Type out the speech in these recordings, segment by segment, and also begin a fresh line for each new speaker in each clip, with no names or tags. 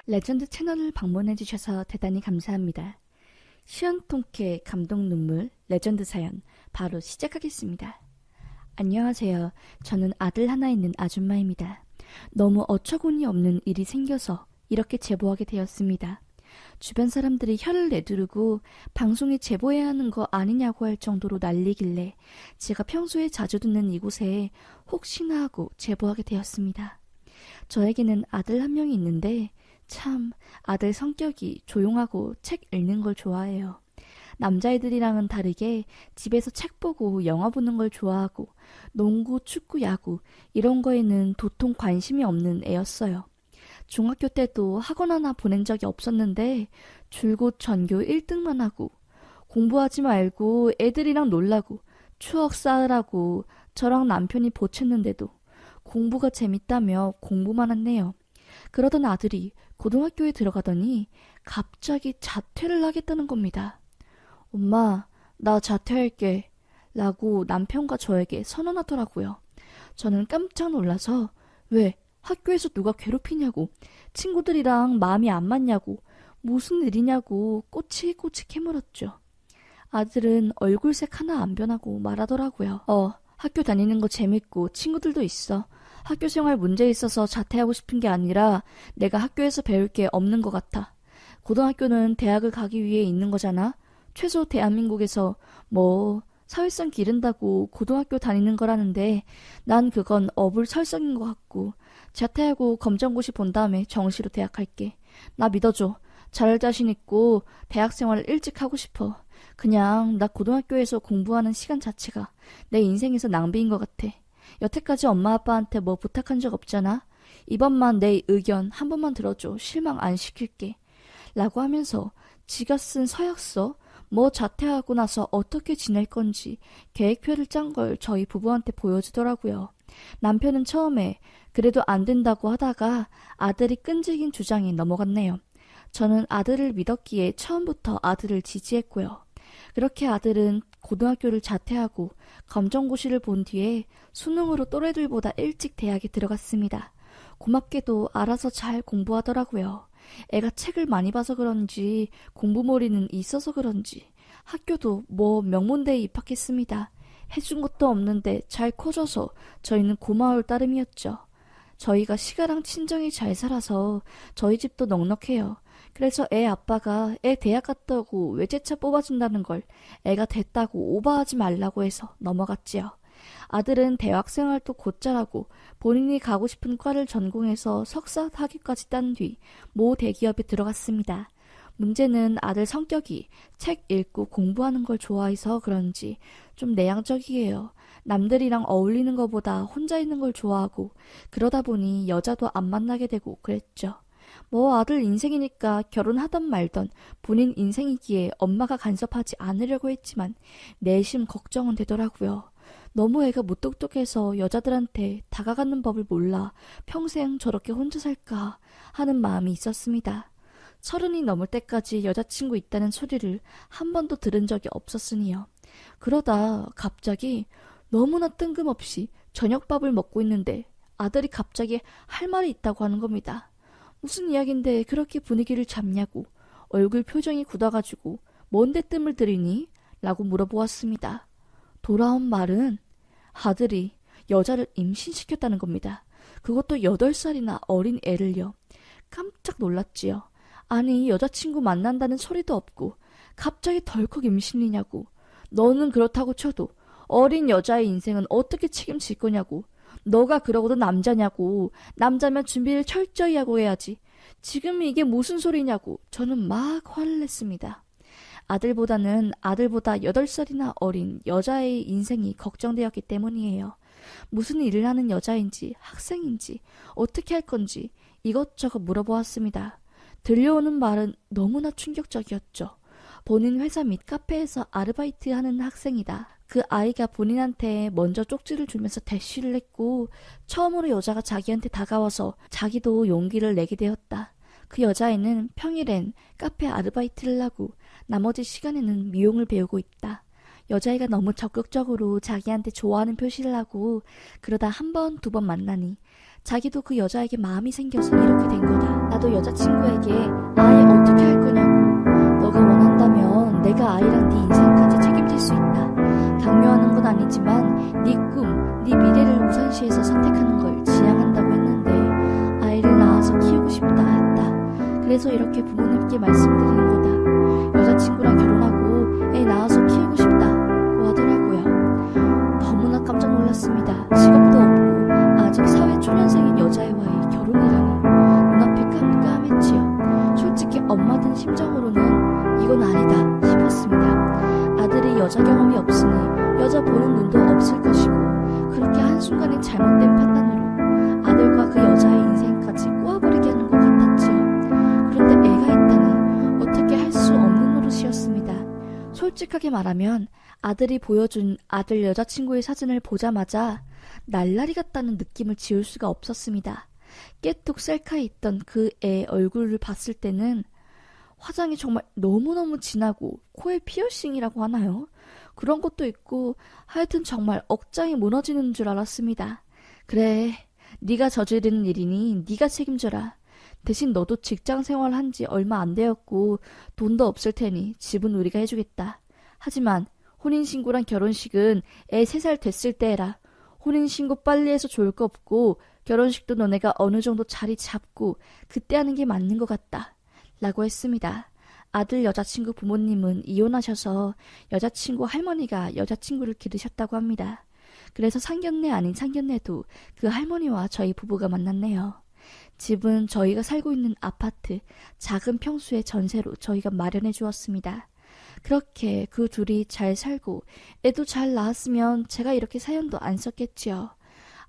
레전드 채널을 방문해주셔서 대단히 감사합니다. 시원통쾌 감동 눈물 레전드 사연 바로 시작하겠습니다. 안녕하세요. 저는 아들 하나 있는 아줌마입니다. 너무 어처구니 없는 일이 생겨서 이렇게 제보하게 되었습니다. 주변 사람들이 혀를 내두르고 방송에 제보해야 하는 거 아니냐고 할 정도로 난리길래 제가 평소에 자주 듣는 이곳에 혹시나 하고 제보하게 되었습니다. 저에게는 아들 한 명이 있는데 참 아들 성격이 조용하고 책 읽는 걸 좋아해요. 남자애들이랑은 다르게 집에서 책 보고 영화 보는 걸 좋아하고 농구, 축구, 야구 이런 거에는 도통 관심이 없는 애였어요. 중학교 때도 학원 하나 보낸 적이 없었는데 줄곧 전교 1등만 하고 공부하지 말고 애들이랑 놀라고 추억 쌓으라고 저랑 남편이 보챘는데도 공부가 재밌다며 공부만 했네요. 그러던 아들이 고등학교에 들어가더니 갑자기 자퇴를 하겠다는 겁니다. 엄마, 나 자퇴할게 라고 남편과 저에게 선언하더라고요. 저는 깜짝 놀라서 왜 학교에서 누가 괴롭히냐고 친구들이랑 마음이 안 맞냐고 무슨 일이냐고 꼬치꼬치 캐물었죠. 아들은 얼굴색 하나 안 변하고 말하더라고요. 학교 다니는 거 재밌고 친구들도 있어. 학교 생활 문제 있어서 자퇴하고 싶은 게 아니라 내가 학교에서 배울 게 없는 것 같아. 고등학교는 대학을 가기 위해 있는 거잖아. 최소 대한민국에서 사회성 기른다고 고등학교 다니는 거라는데 난 그건 어불설성인 것 같고 자퇴하고 검정고시 본 다음에 정시로 대학 갈게. 나 믿어줘. 잘할 자신 있고 대학 생활을 일찍 하고 싶어. 그냥 나 고등학교에서 공부하는 시간 자체가 내 인생에서 낭비인 것 같아. 여태까지 엄마 아빠한테 뭐 부탁한 적 없잖아. 이번만 내 의견 한 번만 들어줘. 실망 안 시킬게. 라고 하면서 지가 쓴 서약서 자퇴하고 나서 어떻게 지낼 건지 계획표를 짠 걸 저희 부부한테 보여주더라고요. 남편은 처음에 그래도 안 된다고 하다가 아들이 끈질긴 주장에 넘어갔네요. 저는 아들을 믿었기에 처음부터 아들을 지지했고요. 그렇게 아들은 고등학교를 자퇴하고 검정고시를 본 뒤에 수능으로 또래들보다 일찍 대학에 들어갔습니다. 고맙게도 알아서 잘 공부하더라고요. 애가 책을 많이 봐서 그런지 공부머리는 있어서 그런지 학교도 명문대에 입학했습니다. 해준 것도 없는데 잘 커져서 저희는 고마울 따름이었죠. 저희가 시가랑 친정이 잘 살아서 저희 집도 넉넉해요. 그래서 애 아빠가 애 대학 갔다고 외제차 뽑아준다는 걸 애가 됐다고 오버하지 말라고 해서 넘어갔지요. 아들은 대학생활도 곧잘하고 본인이 가고 싶은 과를 전공해서 석사 학위까지 딴 뒤 모 대기업에 들어갔습니다. 문제는 아들 성격이 책 읽고 공부하는 걸 좋아해서 그런지 좀 내향적이에요. 남들이랑 어울리는 것보다 혼자 있는 걸 좋아하고 그러다 보니 여자도 안 만나게 되고 그랬죠. 아들 인생이니까 결혼하던 말던 본인 인생이기에 엄마가 간섭하지 않으려고 했지만 내심 걱정은 되더라고요. 너무 애가 무뚝뚝해서 여자들한테 다가가는 법을 몰라 평생 저렇게 혼자 살까 하는 마음이 있었습니다. 30이 넘을 때까지 여자친구 있다는 소리를 한 번도 들은 적이 없었으니요. 그러다 갑자기 너무나 뜬금없이 저녁밥을 먹고 있는데 아들이 갑자기 할 말이 있다고 하는 겁니다. 무슨 이야기인데 그렇게 분위기를 잡냐고 얼굴 표정이 굳어가지고 뭔데 뜸을 들이니? 라고 물어보았습니다. 돌아온 말은 아들이 여자를 임신시켰다는 겁니다. 그것도 8살이나 어린 애를요. 깜짝 놀랐지요. 아니 여자친구 만난다는 소리도 없고 갑자기 덜컥 임신이냐고. 너는 그렇다고 쳐도 어린 여자의 인생은 어떻게 책임질 거냐고. 너가 그러고도 남자냐고. 남자면 준비를 철저히 하고 해야지. 지금 이게 무슨 소리냐고. 저는 막 화를 냈습니다. 아들보다는 아들보다 8살이나 어린 여자의 인생이 걱정되었기 때문이에요. 무슨 일을 하는 여자인지 학생인지 어떻게 할 건지 이것저것 물어보았습니다. 들려오는 말은 너무나 충격적이었죠. 본인 회사 및 카페에서 아르바이트하는 학생이다. 그 아이가 본인한테 먼저 쪽지를 주면서 대쉬를 했고 처음으로 여자가 자기한테 다가와서 자기도 용기를 내게 되었다. 그 여자애는 평일엔 카페 아르바이트를 하고 나머지 시간에는 미용을 배우고 있다. 여자애가 너무 적극적으로 자기한테 좋아하는 표시를 하고 그러다 한 번, 두 번 만나니 자기도 그 여자에게 마음이 생겨서 이렇게 된 거다. 나도 여자친구에게 아이 어떻게 할 거냐고. 너가 원한다면 내가 아이랑 네 인생까지 책임질 수 있다. 강요하는 건 아니지만 네 꿈, 네 미래를 우선시해서 선택하는 걸 지향한다고 했는데 아이를 낳아서 키우고 싶다 했다. 그래서 이렇게 부모님께 말씀드리는 거다. 여자친구랑 결혼하고 애 낳아서 키우고 싶다고 하더라고요. 너무나 깜짝 놀랐습니다. 직업도 없고 아직 사회 초년생인 여자애와의 결혼이라니. 눈앞이 깜깜했지요. 솔직히 엄마 든 심정으로는 이건 아니다 싶었습니다. 아들이 여자 경험이 없으니 여자 보는 눈도 없을 것이고 그렇게 한순간에 잘못된 판단으로 아들과 그 여자의 인생까지 꼬아버리게 하는 것 같았지요. 그런데 애가 있다니 어떻게 할 수 없는 노릇이었습니다. 솔직하게 말하면 아들이 보여준 아들 여자친구의 사진을 보자마자 날라리 같다는 느낌을 지울 수가 없었습니다. 깨뚝 셀카에 있던 그 애 얼굴을 봤을 때는 화장이 정말 너무너무 진하고 코에 피어싱이라고 하나요? 그런 것도 있고 하여튼 정말 억장이 무너지는 줄 알았습니다. 그래, 네가 저지르는 일이니 네가 책임져라. 대신 너도 직장 생활한 지 얼마 안 되었고 돈도 없을 테니 집은 우리가 해주겠다. 하지만 혼인신고랑 결혼식은 애 3살 됐을 때 해라. 혼인신고 빨리 해서 좋을 거 없고 결혼식도 너네가 어느 정도 자리 잡고 그때 하는 게 맞는 것 같다. 라고 했습니다. 아들 여자친구 부모님은 이혼하셔서 여자친구 할머니가 여자친구를 기르셨다고 합니다. 그래서 상견례 아닌 상견례도 그 할머니와 저희 부부가 만났네요. 집은 저희가 살고 있는 아파트 작은 평수의 전세로 저희가 마련해 주었습니다. 그렇게 그 둘이 잘 살고 애도 잘 낳았으면 제가 이렇게 사연도 안 썼겠지요.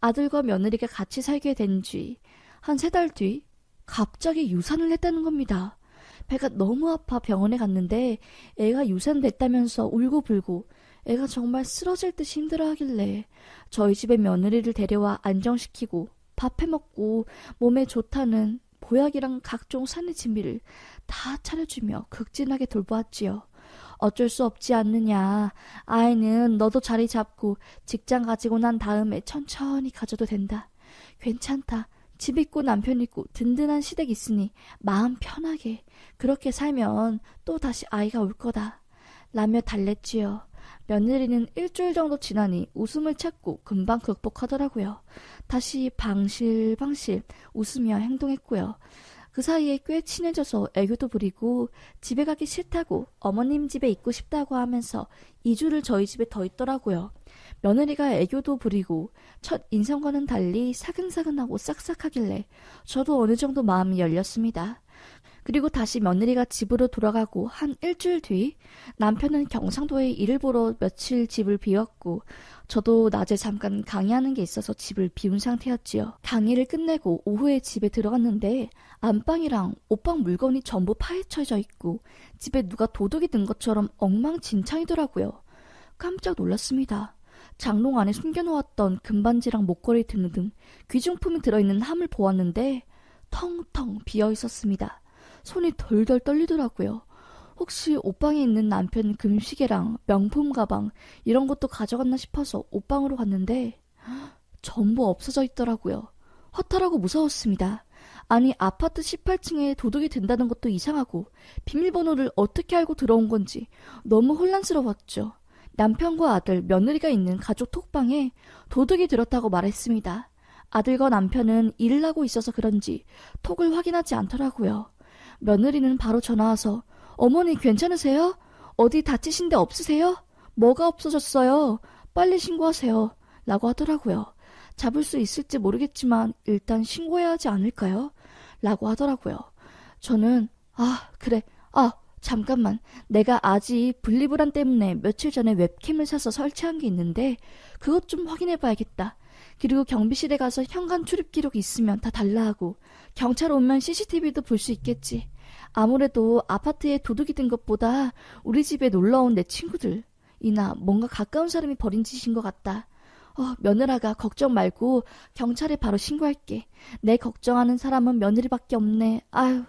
아들과 며느리가 같이 살게 된 지 한 3달 뒤 갑자기 유산을 했다는 겁니다. 배가 너무 아파 병원에 갔는데 애가 유산됐다면서 울고불고 애가 정말 쓰러질 듯 힘들어하길래 저희 집에 며느리를 데려와 안정시키고 밥 해먹고 몸에 좋다는 보약이랑 각종 산의 진미를 다 차려주며 극진하게 돌보았지요. 어쩔 수 없지 않느냐. 아이는 너도 자리 잡고 직장 가지고 난 다음에 천천히 가져도 된다. 괜찮다. 집 있고 남편 있고 든든한 시댁 있으니 마음 편하게 그렇게 살면 또 다시 아이가 올 거다. 라며 달랬지요. 며느리는 일주일 정도 지나니 웃음을 찾고 금방 극복하더라고요. 다시 방실방실 웃으며 행동했고요. 그 사이에 꽤 친해져서 애교도 부리고 집에 가기 싫다고 어머님 집에 있고 싶다고 하면서 2주를 저희 집에 더 있더라고요. 며느리가 애교도 부리고 첫 인상과는 달리 사근사근하고 싹싹하길래 저도 어느 정도 마음이 열렸습니다. 그리고 다시 며느리가 집으로 돌아가고 한 일주일 뒤 남편은 경상도에 일을 보러 며칠 집을 비웠고 저도 낮에 잠깐 강의하는 게 있어서 집을 비운 상태였지요. 강의를 끝내고 오후에 집에 들어갔는데 안방이랑 옷방 물건이 전부 파헤쳐져 있고 집에 누가 도둑이 든 것처럼 엉망진창이더라고요. 깜짝 놀랐습니다. 장롱 안에 숨겨놓았던 금반지랑 목걸이 등등 귀중품이 들어있는 함을 보았는데 텅텅 비어있었습니다. 손이 덜덜 떨리더라고요. 혹시 옷방에 있는 남편 금시계랑 명품 가방 이런 것도 가져갔나 싶어서 옷방으로 갔는데 전부 없어져 있더라고요. 허탈하고 무서웠습니다. 아니 아파트 18층에 도둑이 든다는 것도 이상하고 비밀번호를 어떻게 알고 들어온 건지 너무 혼란스러웠죠. 남편과 아들, 며느리가 있는 가족 톡방에 도둑이 들었다고 말했습니다. 아들과 남편은 일을 하고 있어서 그런지 톡을 확인하지 않더라고요. 며느리는 바로 전화와서 어머니 괜찮으세요? 어디 다치신 데 없으세요? 뭐가 없어졌어요? 빨리 신고하세요. 라고 하더라고요. 잡을 수 있을지 모르겠지만 일단 신고해야 하지 않을까요? 라고 하더라고요. 저는 그래. 잠깐만. 내가 아직 분리불안 때문에 며칠 전에 웹캠을 사서 설치한 게 있는데 그것 좀 확인해 봐야겠다. 그리고 경비실에 가서 현관 출입 기록이 있으면 다 달라 하고 경찰 오면 CCTV도 볼 수 있겠지. 아무래도 아파트에 도둑이 든 것보다 우리 집에 놀러온 내 친구들이나 뭔가 가까운 사람이 벌인 짓인 것 같다. 며느라가 걱정 말고 경찰에 바로 신고할게. 내 걱정하는 사람은 며느리밖에 없네. 아유.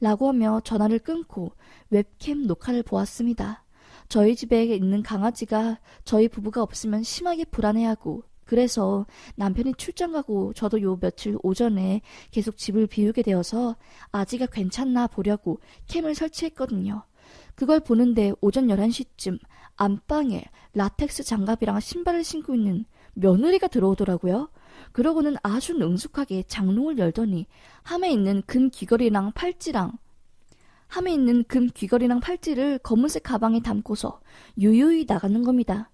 라고 하며 전화를 끊고 웹캠 녹화를 보았습니다. 저희 집에 있는 강아지가 저희 부부가 없으면 심하게 불안해하고 그래서 남편이 출장 가고 저도 요 며칠 오전에 계속 집을 비우게 되어서 아지가 괜찮나 보려고 캠을 설치했거든요. 그걸 보는데 오전 11시쯤 안방에 라텍스 장갑이랑 신발을 신고 있는 며느리가 들어오더라고요. 그러고는 아주 능숙하게 장롱을 열더니 함에 있는 금 귀걸이랑 팔찌를 검은색 가방에 담고서 유유히 나가는 겁니다.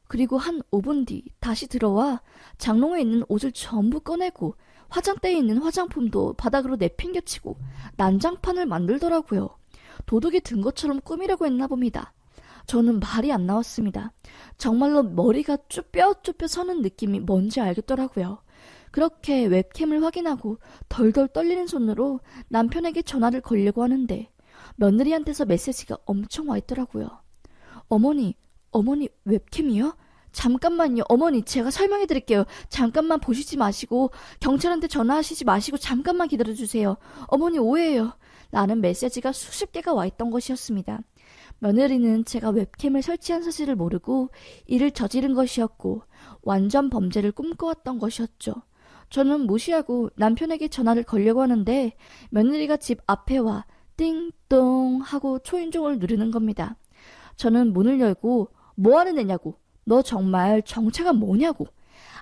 그리고 한 5분 뒤 다시 들어와 장롱에 있는 옷을 전부 꺼내고 화장대에 있는 화장품도 바닥으로 내팽개치고 난장판을 만들더라고요. 도둑이 든 것처럼 꾸미려고 했나 봅니다. 저는 말이 안 나왔습니다. 정말로 머리가 쭈뼛쭈뼛 서는 느낌이 뭔지 알겠더라고요. 그렇게 웹캠을 확인하고 덜덜 떨리는 손으로 남편에게 전화를 걸려고 하는데 며느리한테서 메시지가 엄청 와 있더라고요. 어머니 웹캠이요? 잠깐만요. 어머니 제가 설명해 드릴게요. 잠깐만 보시지 마시고 경찰한테 전화하시지 마시고 잠깐만 기다려주세요. 어머니 오해예요. 라는 메시지가 수십 개가 와 있던 것이었습니다. 며느리는 제가 웹캠을 설치한 사실을 모르고 이를 저지른 것이었고 완전 범죄를 꿈꿔왔던 것이었죠. 저는 무시하고 남편에게 전화를 걸려고 하는데 며느리가 집 앞에 와 띵동 하고 초인종을 누르는 겁니다. 저는 문을 열고 뭐 하는 애냐고, 너 정말 정체가 뭐냐고,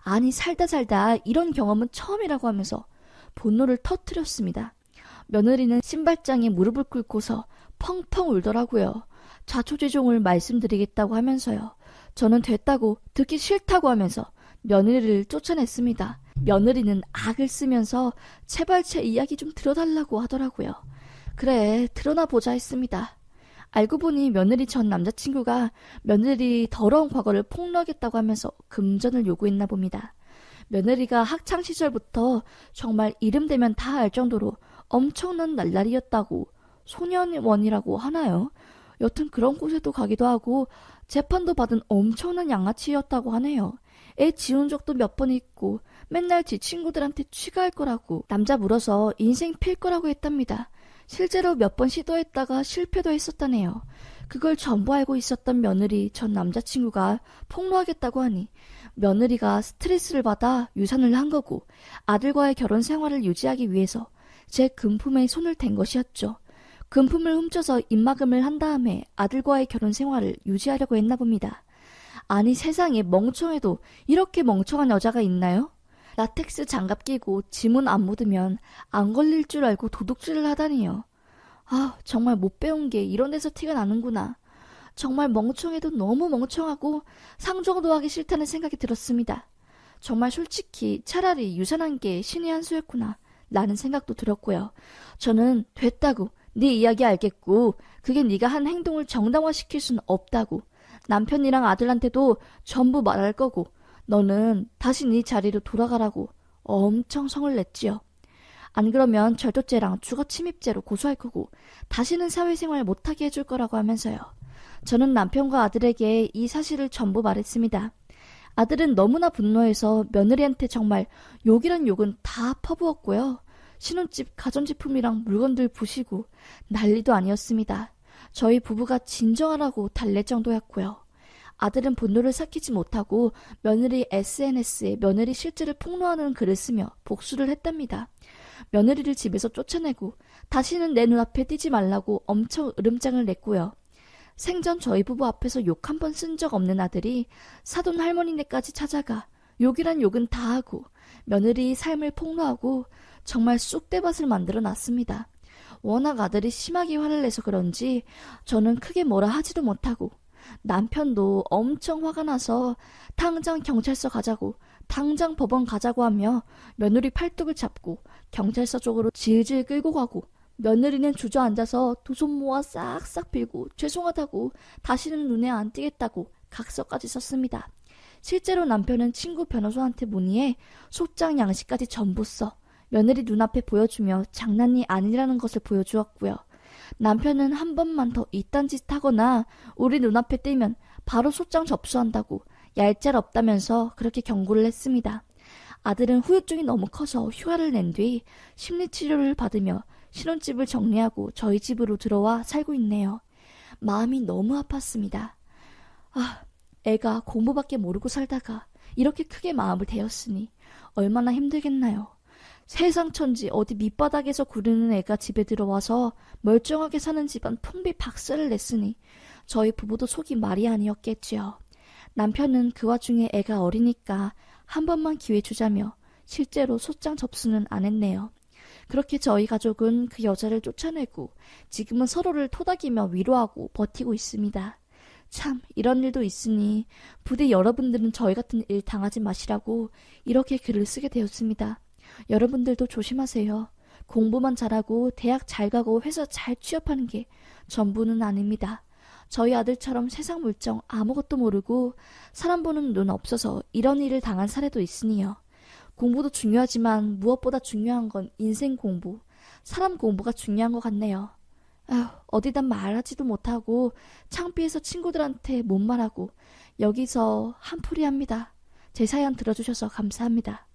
아니 살다 이런 경험은 처음이라고 하면서 분노를 터뜨렸습니다. 며느리는 신발장에 무릎을 꿇고서 펑펑 울더라고요. 자초지종을 말씀드리겠다고 하면서요. 저는 됐다고 듣기 싫다고 하면서 며느리를 쫓아냈습니다. 며느리는 악을 쓰면서 제발 제 이야기 좀 들어달라고 하더라고요. 그래 드러나 보자 했습니다. 알고 보니 며느리 전 남자친구가 며느리 더러운 과거를 폭로하겠다고 하면서 금전을 요구했나 봅니다. 며느리가 학창시절부터 정말 이름 대면 다 알 정도로 엄청난 날라리였다고, 소년원이라고 하나요? 여튼 그런 곳에도 가기도 하고 재판도 받은 엄청난 양아치였다고 하네요. 애 지운 적도 몇 번 있고 맨날 지 친구들한테 취가할 거라고, 남자 물어서 인생 필 거라고 했답니다. 실제로 몇 번 시도했다가 실패도 했었다네요. 그걸 전부 알고 있었던 며느리 전 남자친구가 폭로하겠다고 하니 며느리가 스트레스를 받아 유산을 한 거고 아들과의 결혼 생활을 유지하기 위해서 제 금품에 손을 댄 것이었죠. 금품을 훔쳐서 입막음을 한 다음에 아들과의 결혼 생활을 유지하려고 했나 봅니다. 아니 세상에 멍청해도 이렇게 멍청한 여자가 있나요? 라텍스 장갑 끼고 지문 안 묻으면 안 걸릴 줄 알고 도둑질을 하다니요. 아 정말 못 배운 게 이런 데서 티가 나는구나. 정말 멍청해도 너무 멍청하고 상종도 하기 싫다는 생각이 들었습니다. 정말 솔직히 차라리 유산한 게 신의 한 수였구나 라는 생각도 들었고요. 저는 됐다고, 네 이야기 알겠고 그게 네가 한 행동을 정당화시킬 수는 없다고, 남편이랑 아들한테도 전부 말할 거고 너는 다시 네 자리로 돌아가라고 엄청 성을 냈지요. 안 그러면 절도죄랑 주거침입죄로 고소할 거고 다시는 사회생활 못하게 해줄 거라고 하면서요. 저는 남편과 아들에게 이 사실을 전부 말했습니다. 아들은 너무나 분노해서 며느리한테 정말 욕이란 욕은 다 퍼부었고요. 신혼집 가전제품이랑 물건들 부시고 난리도 아니었습니다. 저희 부부가 진정하라고 달랠 정도였고요. 아들은 분노를 삭히지 못하고 며느리 SNS에 며느리 실제를 폭로하는 글을 쓰며 복수를 했답니다. 며느리를 집에서 쫓아내고 다시는 내 눈앞에 띄지 말라고 엄청 으름장을 냈고요. 생전 저희 부부 앞에서 욕 한 번 쓴 적 없는 아들이 사돈 할머니네까지 찾아가 욕이란 욕은 다 하고 며느리 삶을 폭로하고 정말 쑥대밭을 만들어 놨습니다. 워낙 아들이 심하게 화를 내서 그런지 저는 크게 뭐라 하지도 못하고 남편도 엄청 화가 나서 당장 경찰서 가자고, 당장 법원 가자고 하며 며느리 팔뚝을 잡고 경찰서 쪽으로 질질 끌고 가고, 며느리는 주저앉아서 두 손 모아 싹싹 빌고 죄송하다고, 다시는 눈에 안 띄겠다고 각서까지 썼습니다. 실제로 남편은 친구 변호사한테 문의해 소장 양식까지 전부 써 며느리 눈앞에 보여주며 장난이 아니라는 것을 보여주었고요. 남편은 한 번만 더 이딴 짓 하거나 우리 눈앞에 띄면 바로 소장 접수한다고 얄짤없다면서 그렇게 경고를 했습니다. 아들은 후유증이 너무 커서 휴가를 낸 뒤 심리치료를 받으며 신혼집을 정리하고 저희 집으로 들어와 살고 있네요. 마음이 너무 아팠습니다. 애가 공부밖에 모르고 살다가 이렇게 크게 마음을 대었으니 얼마나 힘들겠나요. 세상 천지 어디 밑바닥에서 구르는 애가 집에 들어와서 멀쩡하게 사는 집안 풍비 박살을 냈으니 저희 부부도 속이 말이 아니었겠지요. 남편은 그 와중에 애가 어리니까 한 번만 기회 주자며 실제로 소장 접수는 안 했네요. 그렇게 저희 가족은 그 여자를 쫓아내고 지금은 서로를 토닥이며 위로하고 버티고 있습니다. 참 이런 일도 있으니 부디 여러분들은 저희 같은 일 당하지 마시라고 이렇게 글을 쓰게 되었습니다. 여러분들도 조심하세요. 공부만 잘하고 대학 잘 가고 회사 잘 취업하는 게 전부는 아닙니다. 저희 아들처럼 세상 물정 아무것도 모르고 사람 보는 눈 없어서 이런 일을 당한 사례도 있으니요. 공부도 중요하지만 무엇보다 중요한 건 인생 공부, 사람 공부가 중요한 것 같네요. 아휴, 어디다 말하지도 못하고 창피해서 친구들한테 못 말하고 여기서 한풀이 합니다. 제 사연 들어주셔서 감사합니다.